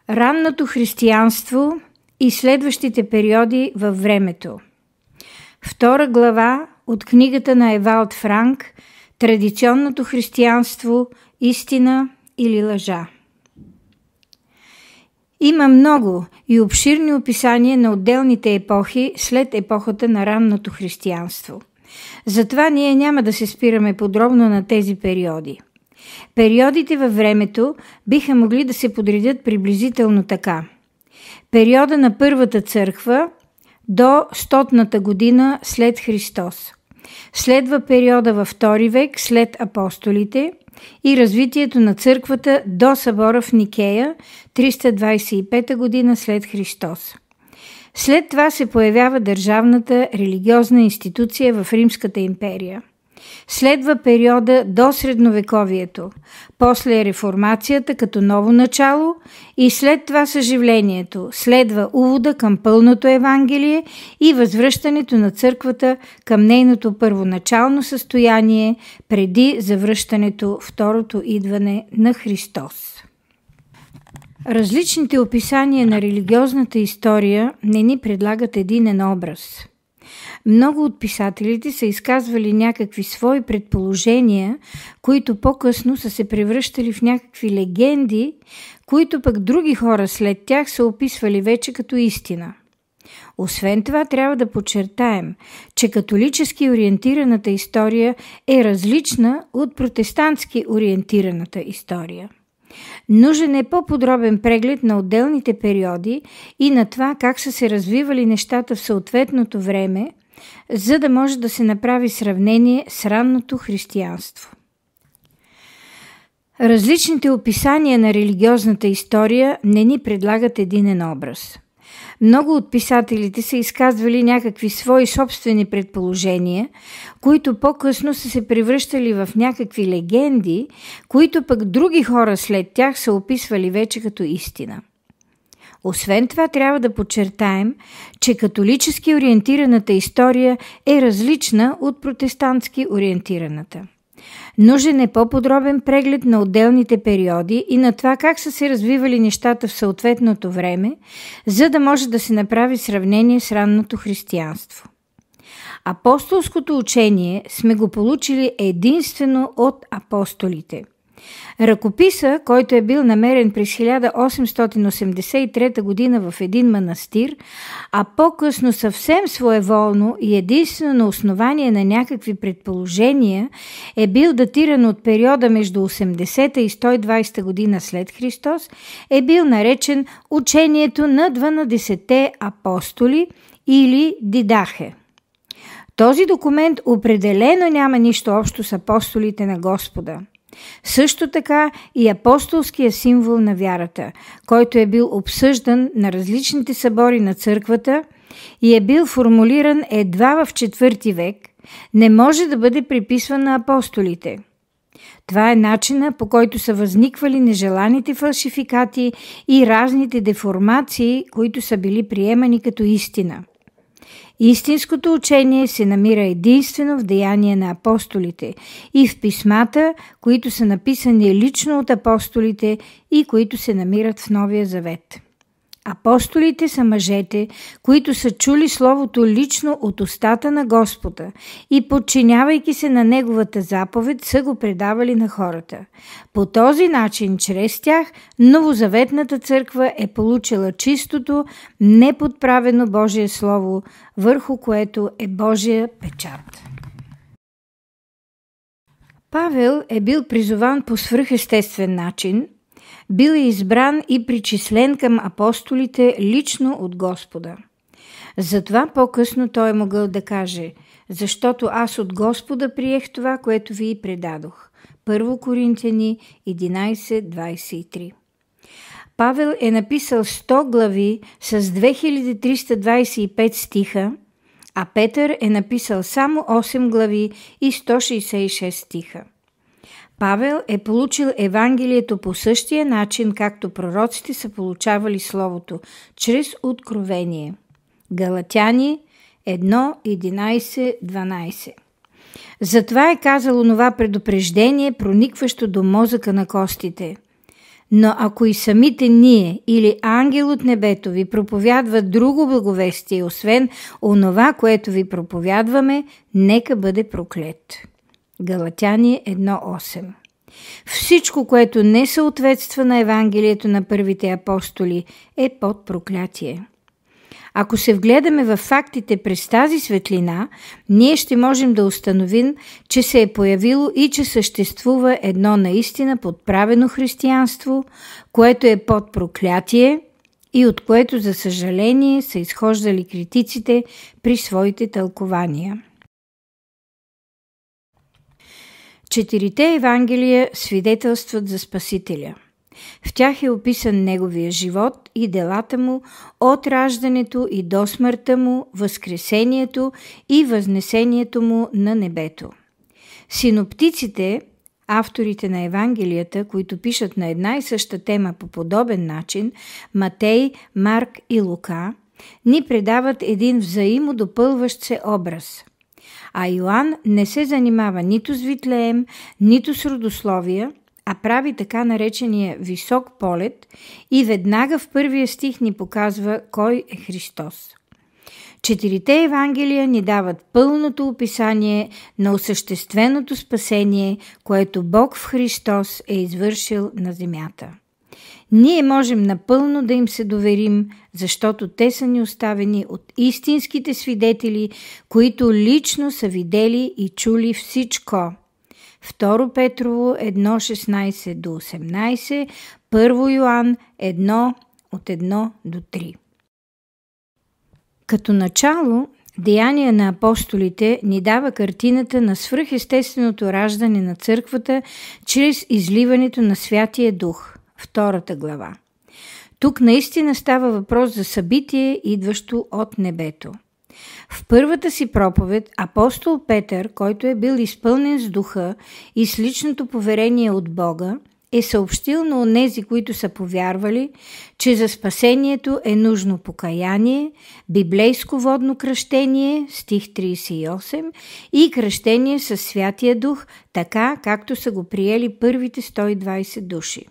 Ранното християнство и следващите периоди във времето. Втора глава от книгата на Евалд Франк «Традиционното християнство, истина или лъжа». Има много и обширни описания на отделните епохи след епохата на ранното християнство. Затова ние няма да се спираме подробно на тези периоди. Периодите във времето биха могли да се подредят приблизително така. Периода на Първата църква до 100-ната година след Христос. Следва периода във II век след апостолите и развитието на църквата до събора в Никея 325 година след Христос. След това се появява държавната религиозна институция в Римската империя. Следва периода до Средновековието, после е реформацията като ново начало и след това съживлението, следва увода към пълното Евангелие и възвръщането на църквата към нейното първоначално състояние преди завръщането, второто идване на Христос. Различните описания на религиозната история не ни предлагат единен образ. Много от писателите са изказвали някакви свои предположения, които по-късно са се превръщали в някакви легенди, които пък други хора след тях са описвали вече като истина. Освен това, трябва да подчертаем, че католически ориентираната история е различна от протестантски ориентираната история. Нужен е по-подробен преглед на отделните периоди и на това как са се развивали нещата в съответното време, за да може да се направи сравнение с ранното християнство. Различните описания на религиозната история не ни предлагат единен образ. Много от писателите са изказвали някакви свои собствени предположения, които по-късно са се превръщали в някакви легенди, които пък други хора след тях са описвали вече като истина. Освен това, трябва да подчертаем, че католически ориентираната история е различна от протестантски ориентираната. Нужен е по-подробен преглед на отделните периоди и на това как са се развивали нещата в съответното време, за да може да се направи сравнение с ранното християнство. Апостолското учение сме го получили единствено от апостолите. Ръкописа, който е бил намерен през 1883 година в един манастир, а по-късно съвсем своеволно и единствено на основание на някакви предположения, е бил датиран от периода между 80 и 120 година след Христос, е бил наречен Учението на 12 апостоли или Дидахе. Този документ определено няма нищо общо с апостолите на Господа. Също така и апостолския символ на вярата, който е бил обсъждан на различните събори на църквата и е бил формулиран едва в IV век, не може да бъде приписван на апостолите. Това е начина, по който са възниквали нежеланите фалшификати и разните деформации, които са били приемани като истина. Истинското учение се намира единствено в деяния на апостолите и в писмата, които са написани лично от апостолите и които се намират в Новия Завет. Апостолите са мъжете, които са чули Словото лично от устата на Господа и, подчинявайки се на Неговата заповед, са го предавали на хората. По този начин, чрез тях, новозаветната църква е получила чистото, неподправено Божие Слово, върху което е Божия печат. Павел е бил призован по свръхестествен начин, бил е избран и причислен към апостолите лично от Господа. Затова по-късно той е могъл да каже: защото аз от Господа приех това, което ви предадох. 1 Коринтияни 11:23. Павел е написал 100 глави с 2325 стиха, а Петър е написал само 8 глави и 166 стиха. Павел е получил Евангелието по същия начин, както пророците са получавали Словото, чрез откровение. Галатяни 1:11-12. Затова е казал онова предупреждение, проникващо до мозъка на костите. Но ако и самите ние или ангел от небето ви проповядват друго благовестие, освен онова, което ви проповядваме, нека бъде проклет. Галатяни 1.8. Всичко, което не съответства на Евангелието на първите апостоли, е под проклятие. Ако се вгледаме в фактите през тази светлина, ние ще можем да установим, че се е появило и че съществува едно наистина подправено християнство, което е под проклятие и от което, за съжаление, са изхождали критиците при своите тълкования. 4 Евангелия свидетелстват за Спасителя. В тях е описан неговия живот и делата му от раждането и до смъртта му, възкресението и възнесението му на небето. Синоптиците, авторите на Евангелията, които пишат на една и съща тема по подобен начин, Матей, Марк и Лука, ни предават един взаимодопълващ се образ. А Йоан не се занимава нито с Витлеем, нито с родословия, а прави така наречения висок полет и веднага в първия стих ни показва кой е Христос. 4 Евангелия ни дават пълното описание на осъщественото спасение, което Бог в Христос е извършил на земята. Ние можем напълно да им се доверим, защото те са ни оставени от истинските свидетели, които лично са видели и чули всичко. 2 Петрово 1:16-18, 1 Йоан 1:1-3. Като начало, Деяния на апостолите ни дава картината на свръхестественото раждане на църквата чрез изливането на Святия Дух, 2 глава. Тук наистина става въпрос за събитие, идващо от небето. В първата си проповед апостол Петър, който е бил изпълнен с духа и с личното поверение от Бога, е съобщил на онези, които са повярвали, че за спасението е нужно покаяние, библейско водно кръщение, стих 38, и кръщение със Святия Дух, така както са го приели първите 120 души.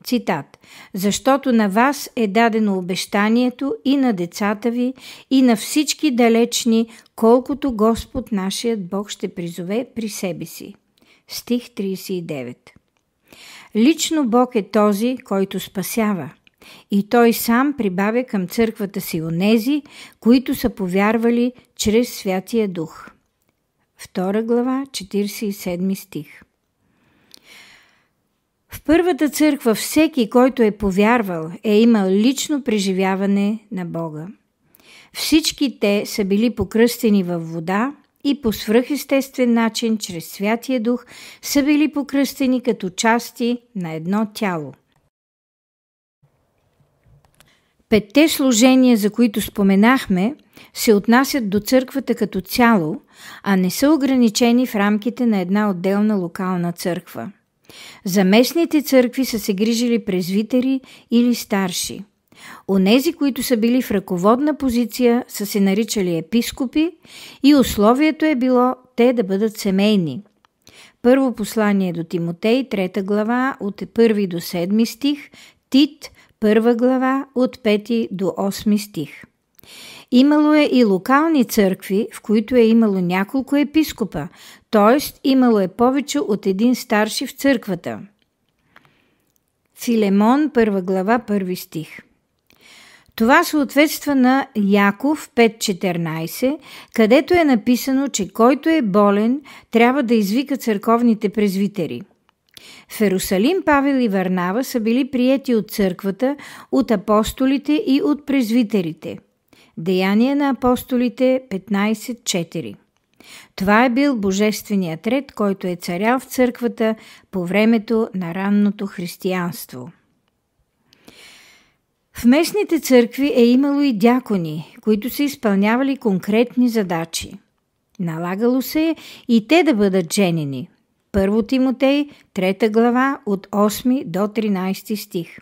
Цитат: «Защото на вас е дадено обещанието и на децата ви, и на всички далечни, колкото Господ нашият Бог ще призове при себе си». Стих 39. Лично Бог е този, който спасява, и Той сам прибавя към църквата си онези, които са повярвали чрез Святия Дух. 2 глава, 47 стих. В първата църква всеки, който е повярвал, е имал лично преживяване на Бога. Всички те са били покръстени във вода и по свръхестествен начин, чрез Святия Дух, са били покръстени като части на едно тяло. 5 служения, за които споменахме, се отнасят до църквата като цяло, а не са ограничени в рамките на една отделна локална църква. За местните църкви са се грижили презвитери или старши. Онези, които са били в ръководна позиция, са се наричали епископи и условието е било те да бъдат семейни. Първо послание до Тимотей, 3 глава, от 1 до 7 стих, Тит, 1 глава, от 5 до 8 стих. Имало е и локални църкви, в които е имало няколко епископа, т.е. имало е повече от един старши в църквата. Филемон, 1 глава, 1 стих. Това съответства на Яков 5.14, където е написано, че който е болен, трябва да извика църковните презвитери. В Ерусалим Павел и Варнава са били приети от църквата, от апостолите и от презвитерите. Деяния на апостолите 15.4. Това е бил божественият ред, който е царял в църквата по времето на ранното християнство. В местните църкви е имало и дякони, които са изпълнявали конкретни задачи. Налагало се и те да бъдат женени. 1 Тимотей, 3 глава, от 8 до 13 стих.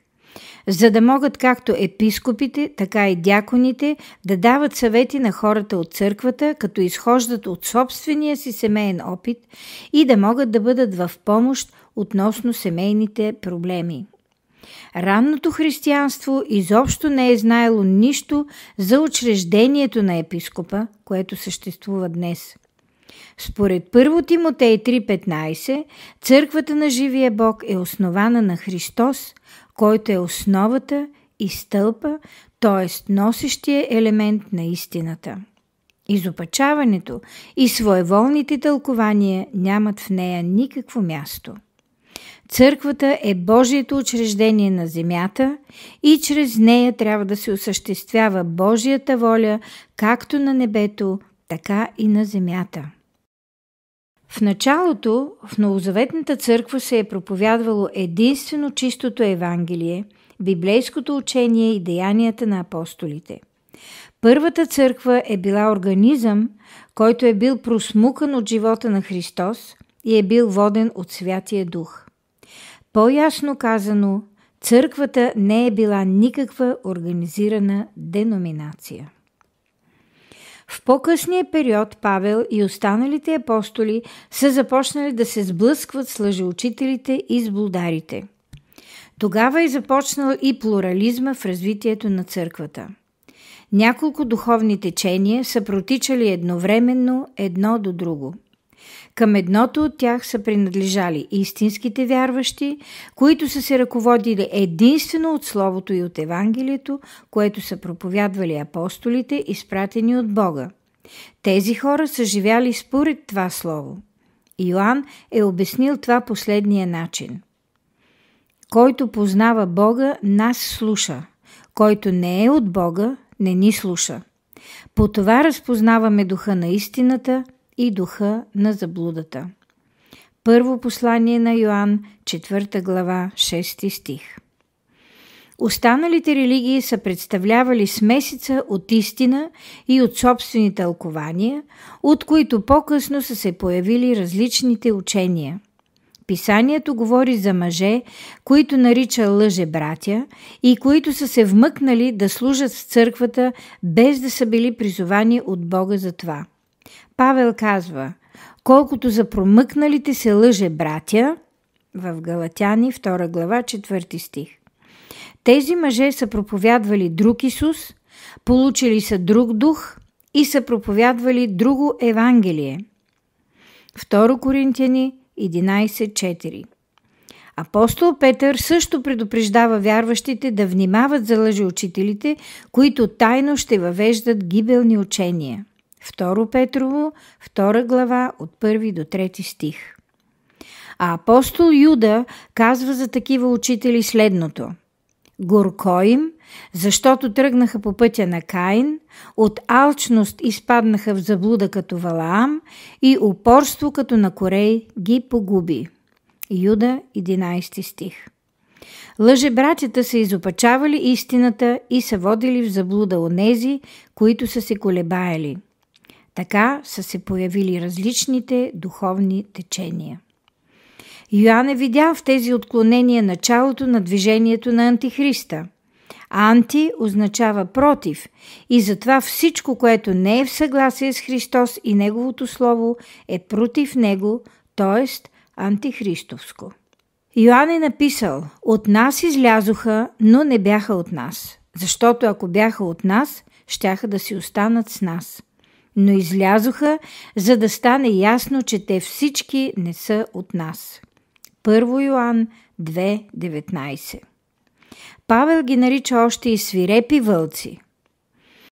За да могат както епископите, така и дяконите да дават съвети на хората от църквата, като изхождат от собствения си семейен опит и да могат да бъдат в помощ относно семейните проблеми. Ранното християнство изобщо не е знаело нищо за учреждението на епископа, което съществува днес. Според 1 Тимотей 3,15, църквата на живия Бог е основана на Христос, който е основата и стълпа, т.е. носещия елемент на истината. Изопачаването и своеволните тълкования нямат в нея никакво място. Църквата е Божието учреждение на земята и чрез нея трябва да се осъществява Божията воля както на небето, така и на земята. В началото в Новозаветната църква се е проповядвало единствено чистото Евангелие, библейското учение и деянията на апостолите. Първата църква е била организъм, който е бил просмукан от живота на Христос и е бил воден от Святия Дух. По-ясно казано, църквата не е била никаква организирана деноминация. В по-късния период Павел и останалите апостоли са започнали да се сблъскват с лъжеучителите и с блударите. Тогава е започнал и плурализма в развитието на църквата. Няколко духовни течения са протичали едновременно едно до друго. Към едното от тях са принадлежали истинските вярващи, които са се ръководили единствено от Словото и от Евангелието, което са проповядвали апостолите, изпратени от Бога. Тези хора са живяли според това Слово. Йоан е обяснил това последния начин. Който познава Бога, нас слуша. Който не е от Бога, не ни слуша. По това разпознаваме духа на истината и духа на заблудата. Първо послание на Йоан, 4 глава, 6 стих. Останалите религии са представлявали смесица от истина и от собствени тълкования, от които по-късно са се появили различните учения. Писанието говори за мъже, които нарича лъжебратя и които са се вмъкнали да служат в църквата, без да са били призовани от Бога за това. Павел казва: колкото за промъкналите се лъжебратя, в Галатяни 2 глава 4 стих. Тези мъже са проповядвали друг Исус, получили са друг дух и са проповядвали друго Евангелие. 2 Коринтияни 11.4. Апостол Петър също предупреждава вярващите да внимават за лъжеучителите, които тайно ще въвеждат гибелни учения. 2 Петрово, 2 глава от 1 до 3 стих. А апостол Юда казва за такива учители следното: горко им, защото тръгнаха по пътя на Каин, от алчност изпаднаха в заблуда като Валаам и упорство като на Корей ги погуби. Юда 11 стих. Лъжебратята са изопачавали истината и са водили в заблуда онези, които са се колебаели. Така са се появили различните духовни течения. Йоан е видял в тези отклонения началото на движението на Антихриста. Анти означава против и затова всичко, което не е в съгласие с Христос и Неговото Слово, е против Него, т.е. антихристовско. Йоан е написал: от нас излязоха, но не бяха от нас, защото ако бяха от нас, щяха да си останат с нас. Но излязоха, за да стане ясно, че те всички не са от нас. 1 Йоан 2.19. Павел ги нарича още и свирепи вълци.